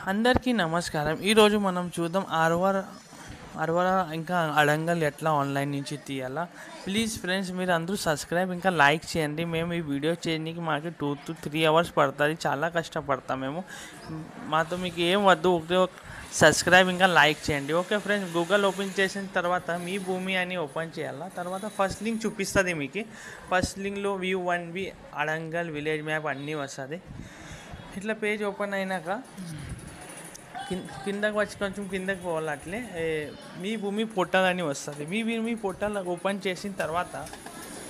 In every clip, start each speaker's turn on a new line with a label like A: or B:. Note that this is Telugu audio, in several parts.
A: అందరికీ నమస్కారం. ఈరోజు మనం చూద్దాం అరవర ఇంకా అడంగల్ ఎట్లా ఆన్లైన్ నుంచి తీయాలా. ప్లీజ్ ఫ్రెండ్స్, మీరు అందరూ సబ్స్క్రైబ్ ఇంకా లైక్ చేయండి. మేము ఈ వీడియో చేయడానికి మాకు 2 to 3 అవర్స్ పడుతుంది. చాలా కష్టపడతాం మేము. మాతో మీకు ఏం వద్దు, సబ్స్క్రైబ్ ఇంకా లైక్ చేయండి. ఓకే ఫ్రెండ్స్, గూగుల్ ఓపెన్ చేసిన తర్వాత మీ భూమి అని ఓపెన్ చేయాలా. తర్వాత ఫస్ట్ లింక్ చూపిస్తుంది మీకు. ఫస్ట్ లింక్లో వ్యూ 1B అడంగల్ విలేజ్ మ్యాప్ అన్నీ వస్తుంది. ఇట్లా పేజ్ ఓపెన్ అయినాక కిందకి వచ్చి కొంచెం కిందకి పోవాలి. అట్లే మీ భూమి పోర్టల్ అని వస్తుంది. మీ పోర్టల్ ఓపెన్ చేసిన తర్వాత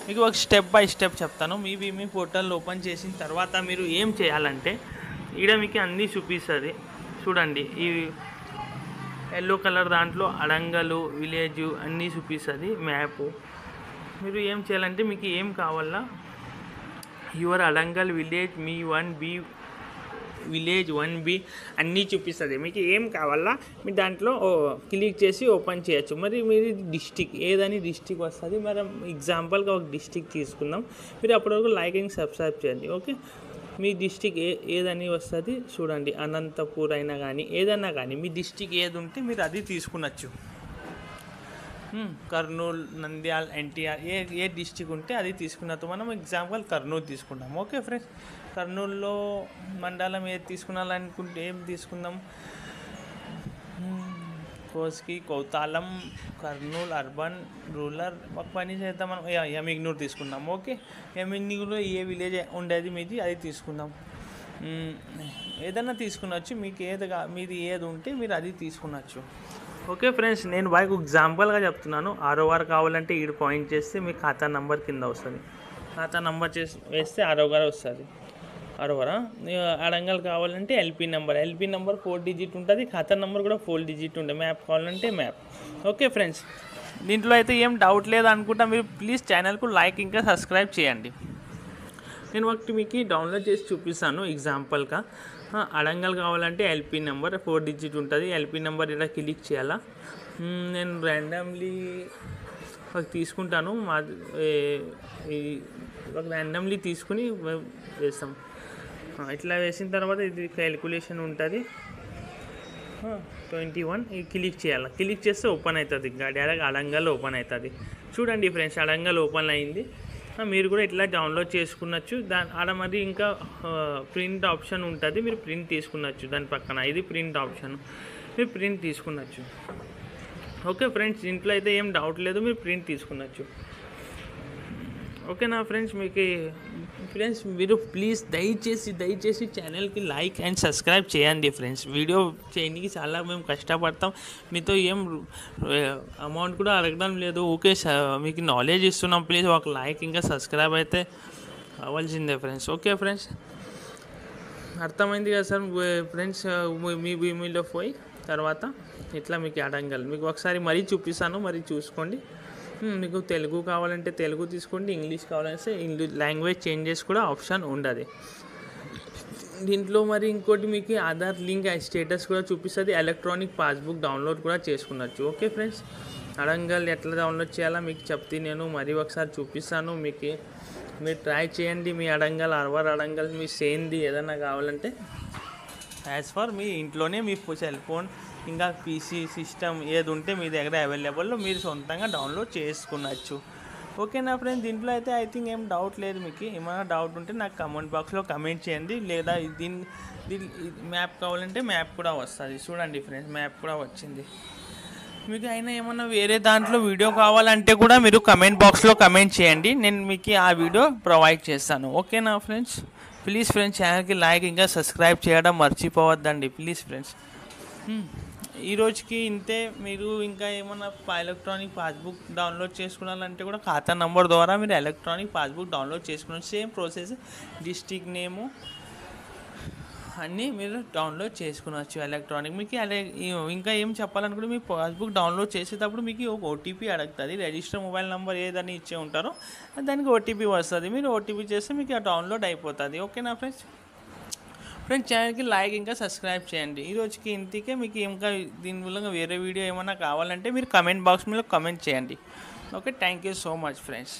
A: మీకు ఒక స్టెప్ బై స్టెప్ చెప్తాను. మీ పోర్టల్ ఓపెన్ చేసిన తర్వాత మీరు ఏం చేయాలంటే ఇక్కడ మీకు అన్నీ చూపిస్తుంది. చూడండి, ఈ ఎల్లో కలర్ దాంట్లో అడంగలు విలేజ్ అన్నీ చూపిస్తుంది మ్యాప్. మీరు ఏం చేయాలంటే మీకు ఏం కావాలా, your adangal village me 1B village 1B అన్నీ చూపిస్తుంది. మీకు ఏం కావాలా మీరు దాంట్లో క్లిక్ చేసి ఓపెన్ చేయొచ్చు. మరి మీరు డిస్టిక్ ఏదని డిస్టిక్ వస్తుంది. మరి ఎగ్జాంపుల్గా ఒక డిస్టిక్ తీసుకుందాం. మీరు అప్పటివరకు లైక్ అండ్ సబ్స్క్రైబ్ చేయండి. ఓకే, మీ డిస్టిక్ ఏదని వస్తుంది చూడండి. అనంతపూర్ అయినా కానీ ఏదైనా కానీ మీ డిస్టిక్ ఏది ఉంటే మీరు అది తీసుకునొచ్చు. కర్నూలు, నంద్యాల, ఎన్టీఆర్ ఏ డిస్టిక్ ఉంటే అది తీసుకున్నట్టు. మనం ఎగ్జాంపుల్ కర్నూలు తీసుకుందాం. ఓకే ఫ్రెండ్స్, కర్నూలులో మండలం ఏది తీసుకున్నాలనుకుంటే ఏం తీసుకుందాం, కోస్కి, కౌతాలం, కర్నూలు, అర్బన్, రూరల్ ఒక పని చేద్దాం. మనం యమిగ్నూర్ తీసుకుందాం. ఓకే, యమిగ్నూర్లో ఏ విలేజ్ ఉండేది మీది అది తీసుకుందాం. ఏదైనా తీసుకునొచ్చు. మీకు మీది ఏది ఉంటే మీరు అది తీసుకునొచ్చు. ఓకే ఫ్రెండ్స్, నేను బాగా ఎగ్జాంపుల్గా చెప్తున్నాను. ROR కావాలంటే ఈడు పాయింట్ చేస్తే మీ ఖాతా నంబర్ కింద వస్తుంది. ఖాతా నంబర్ వేస్తే ROR వస్తుంది. ROR అడంగల్ కావాలంటే LP నెంబర్ 4 డిజిట్ ఉంటుంది. ఖాతా నెంబర్ కూడా 4 డిజిట్ ఉంటుంది. మ్యాప్ కావాలంటే మ్యాప్. ఓకే ఫ్రెండ్స్, దీంట్లో అయితే ఏం డౌట్ లేదు అనుకుంటా. మీరు ప్లీజ్ ఛానల్కు లైక్ ఇంకా సబ్స్క్రైబ్ చేయండి. నేను ఒకటి మీకు డౌన్లోడ్ చేసి చూపిస్తాను ఎగ్జాంపుల్గా. అడంగల్ కావాలంటే LP నెంబర్ 4 డిజిట్ ఉంటుంది. LP నెంబర్ ఇలా క్లిక్ చేయాలా. నేను ర్యాండమ్లీ తీసుకుంటాను. ర్యాండమ్లీ తీసుకుని వేస్తాం. ఇట్లా వేసిన తర్వాత ఇది క్యాలిక్యులేషన్ ఉంటుంది. 21 ఇది క్లిక్ చేయాలి. క్లిక్ చేస్తే ఓపెన్ అవుతుంది. డైరెక్ట్ అడంగల్ ఓపెన్ అవుతుంది. చూడండి ఫ్రెండ్స్, అడంగల్ ఓపెన్ అయింది. మీరు కూడా ఇట్లా డౌన్లోడ్ చేసుకున్నచ్చు. ఆడ మరి ఇంకా ప్రింట్ ఆప్షన్ ఉంటుంది. మీరు ప్రింట్ తీసుకున్నచ్చు. దాని పక్కన ఇది ప్రింట్ ఆప్షన్, మీరు ప్రింట్ తీసుకున్నచ్చు. ఓకే ఫ్రెండ్స్, ఇంట్లో అయితే ఏం డౌట్ లేదు, మీరు ప్రింట్ తీసుకున్నచ్చు. ఓకేనా ఫ్రెండ్స్, మీరు ప్లీజ్ దయచేసి ఛానల్కి లైక్ అండ్ సబ్స్క్రైబ్ చేయండి ఫ్రెండ్స్. వీడియో చేయడానికి చాలా మేము కష్టపడతాం. మీతో ఏం అమౌంట్ కూడా అడగడం లేదు. ఓకే, మీకు నాలెడ్జ్ ఇస్తున్నాం. ప్లీజ్ ఒక లైక్ ఇంకా సబ్స్క్రైబ్ అయితే అవ్వాల్సిందే ఫ్రెండ్స్. ఓకే ఫ్రెండ్స్, అర్థమైంది కదా సార్ ఫ్రెండ్స్. మీ భూమిలో పోయి తర్వాత ఇట్లా మీకు అడంగల్ మీకు ఒకసారి మరీ చూపిస్తాను, మరి చూసుకోండి. మీకు తెలుగు కావాలంటే తెలుగు తీసుకోండి, ఇంగ్లీష్ కావాలంటే ఇంగ్లీష్ లాంగ్వేజ్ చేంజెస్ కూడా ఆప్షన్ ఉండదు దీంట్లో. మరి ఇంకోటి మీకు ఆధార్ లింక్ స్టేటస్ కూడా చూపిస్తుంది. ఎలక్ట్రానిక్ పాస్బుక్ డౌన్లోడ్ కూడా చేసుకున్నచ్చు. ఓకే ఫ్రెండ్స్, అడంగల్ ఎట్లా డౌన్లోడ్ చేయాలో మీకు చెప్తే నేను మరీ ఒకసారి చూపిస్తాను మీకు. మీరు ట్రై చేయండి. మీ అడంగల్ అడంగల్ మీ సేంది ఏదైనా కావాలంటే యాజ్ ఫర్ మీ ఇంట్లోనే మీ సెల్ ఫోన్ ఇంకా PC సిస్టమ్ ఏది ఉంటే మీ దగ్గర అవైలబుల్లో మీరు సొంతంగా డౌన్లోడ్ చేసుకున్నచ్చు. ఓకేనా ఫ్రెండ్స్, దీంట్లో అయితే ఐ థింక్ ఏం డౌట్ లేదు. మీకు ఏమైనా డౌట్ ఉంటే నాకు కమెంట్ బాక్స్లో కమెంట్ చేయండి. లేదా దీని మ్యాప్ కావాలంటే మ్యాప్ కూడా వస్తుంది. చూడండి ఫ్రెండ్స్, మ్యాప్ కూడా వచ్చింది. మీకు అయినా ఏమన్నా వేరే దాంట్లో వీడియో కావాలంటే కూడా మీరు కమెంట్ బాక్స్లో కమెంట్ చేయండి. నేను మీకు ఆ వీడియో ప్రొవైడ్ చేస్తాను. ఓకేనా ఫ్రెండ్స్, ప్లీజ్ ఫ్రెండ్స్ ఛానల్కి లైక్ ఇంకా సబ్స్క్రైబ్ చేయడం మర్చిపోవద్దండి ప్లీజ్ ఫ్రెండ్స్. ఈ రోజుకి ఇంతే. మీరు ఇంకా ఏమన్నా ఎలక్ట్రానిక్ పాస్బుక్ డౌన్లోడ్ చేసుకున్నారంటే కూడా ఖాతా నంబర్ ద్వారా మీరు ఎలక్ట్రానిక్ పాస్బుక్ డౌన్లోడ్ చేసుకున్నారు. సేమ్ ప్రాసెస్, డిస్ట్రిక్ట్ నేము అన్నీ మీరు డౌన్లోడ్ చేసుకునవచ్చు ఎలక్ట్రానిక్. మీకు ఇంకా ఏం చెప్పాలనుకుంటే మీ పాస్బుక్ డౌన్లోడ్ చేసేటప్పుడు మీకు ఒక OTP అడుగుతుంది. రిజిస్టర్ మొబైల్ నెంబర్ ఏదని ఇచ్చే ఉంటారో దానికి OTP వస్తుంది. మీరు OTP చేస్తే మీకు డౌన్లోడ్ అయిపోతుంది. ఓకేనా ఫ్రెండ్స్, ఛానల్కి లైక్ ఇంకా సబ్స్క్రైబ్ చేయండి. ఈ రోజుకి ఇంతకే. మీకు ఇంకా దీని వల్ల వేరే వీడియో ఏమైనా కావాలంటే మీరు కమెంట్ బాక్స్ మీద కమెంట్ చేయండి. Okay, thank you so much friends.